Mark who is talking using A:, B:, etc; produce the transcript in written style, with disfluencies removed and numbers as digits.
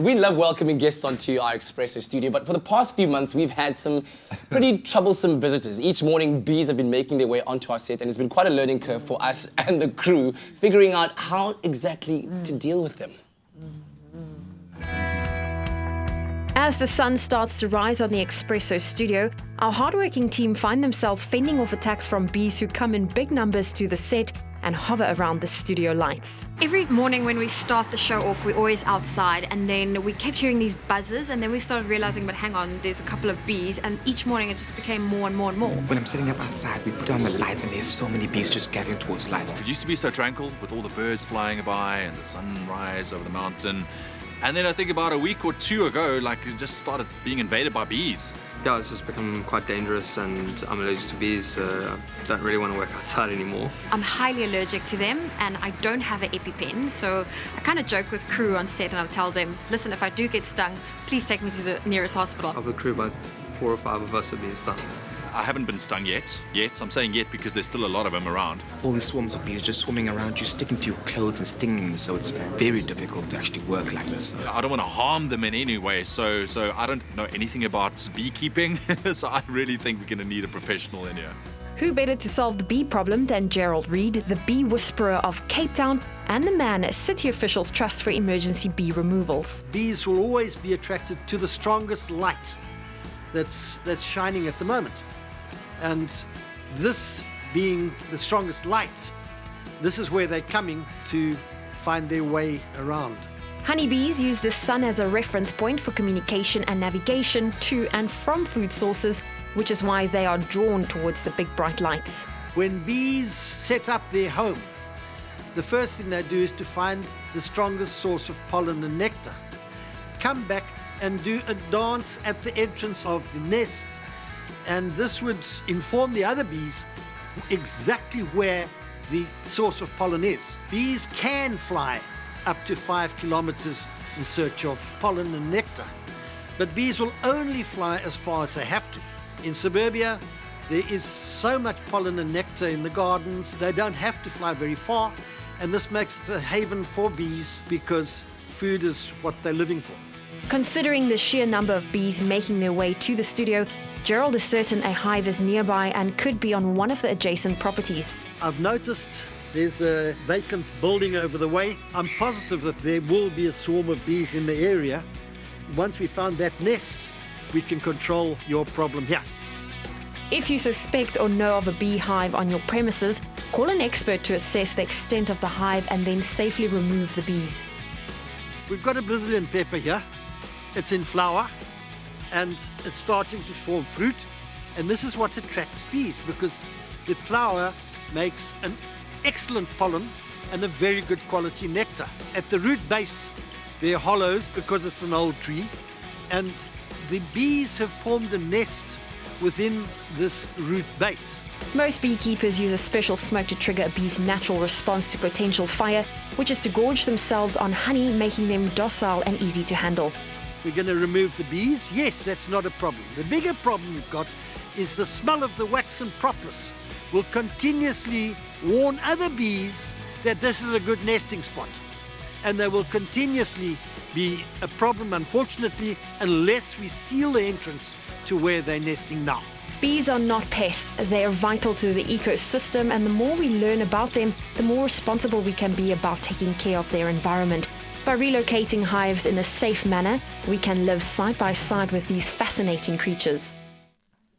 A: We love welcoming guests onto our Expresso studio, but for the past few months, we've had some pretty troublesome visitors. Each morning, bees have been making their way onto our set, and it's been quite a learning curve for us and the crew, figuring out how exactly to deal with them.
B: As the sun starts to rise on the Expresso studio, our hardworking team find themselves fending off attacks from bees who come in big numbers to the set and hover around the studio lights.
C: Every morning when we start the show off, we're always outside, and then we kept hearing these buzzes, and then we started realizing, but hang on, there's a couple of bees, and each morning it just became more and more and more.
D: When I'm sitting up outside, we put on the lights and there's so many bees just gathering towards the lights.
E: It used to be so tranquil with all the birds flying by and the sunrise over the mountain. And then I think about a week or two ago, it just started being invaded by bees.
F: Yeah, it's just become quite dangerous, and I'm allergic to bees, so I don't really want to work outside anymore.
C: I'm highly allergic to them, and I don't have an EpiPen, so I kind of joke with crew on set, and I tell them, listen, if I do get stung, please take me to the nearest hospital.
F: Of the crew, about 4 or 5 of us have been stung.
E: I haven't been stung yet. I'm saying yet because there's still a lot of them around.
D: All these swarms of bees just swimming around you, sticking to your clothes and stinging you, so it's very difficult to actually work like this.
E: I don't want to harm them in any way, so I don't know anything about beekeeping, so I really think we're going to need a professional in here.
B: Who better to solve the bee problem than Gerald Reed, the bee whisperer of Cape Town and the man city officials trust for emergency bee removals.
G: Bees will always be attracted to the strongest light that's shining at the moment. And this being the strongest light, this is where they're coming to find their way around.
B: Honeybees use the sun as a reference point for communication and navigation to and from food sources, which is why they are drawn towards the big bright lights.
G: When bees set up their home, the first thing they do is to find the strongest source of pollen and nectar, come back and do a dance at the entrance of the nest, and this would inform the other bees exactly where the source of pollen is. Bees can fly up to 5 kilometers in search of pollen and nectar, but bees will only fly as far as they have to. In suburbia, there is so much pollen and nectar in the gardens, they don't have to fly very far, and this makes it a haven for bees because food is what they're living for.
B: Considering the sheer number of bees making their way to the studio, Gerald is certain a hive is nearby and could be on one of the adjacent properties.
G: I've noticed there's a vacant building over the way. I'm positive that there will be a swarm of bees in the area. Once we found that nest, we can control your problem here.
B: If you suspect or know of a beehive on your premises, call an expert to assess the extent of the hive and then safely remove the bees.
G: We've got a Brazilian pepper here. It's in flower and it's starting to form fruit, and this is what attracts bees because the flower makes an excellent pollen and a very good quality nectar. At the root base there are hollows because it's an old tree, and the bees have formed a nest within this root base.
B: Most beekeepers use a special smoke to trigger a bee's natural response to potential fire, which is to gorge themselves on honey, making them docile and easy to handle.
G: We're going to remove the bees. Yes, that's not a problem. The bigger problem we've got is the smell of the waxen propolis will continuously warn other bees that this is a good nesting spot. And they will continuously be a problem, unfortunately, unless we seal the entrance to where they're nesting now.
B: Bees are not pests. They are vital to the ecosystem, and the more we learn about them, the more responsible we can be about taking care of their environment. By relocating hives in a safe manner, we can live side by side with these fascinating creatures.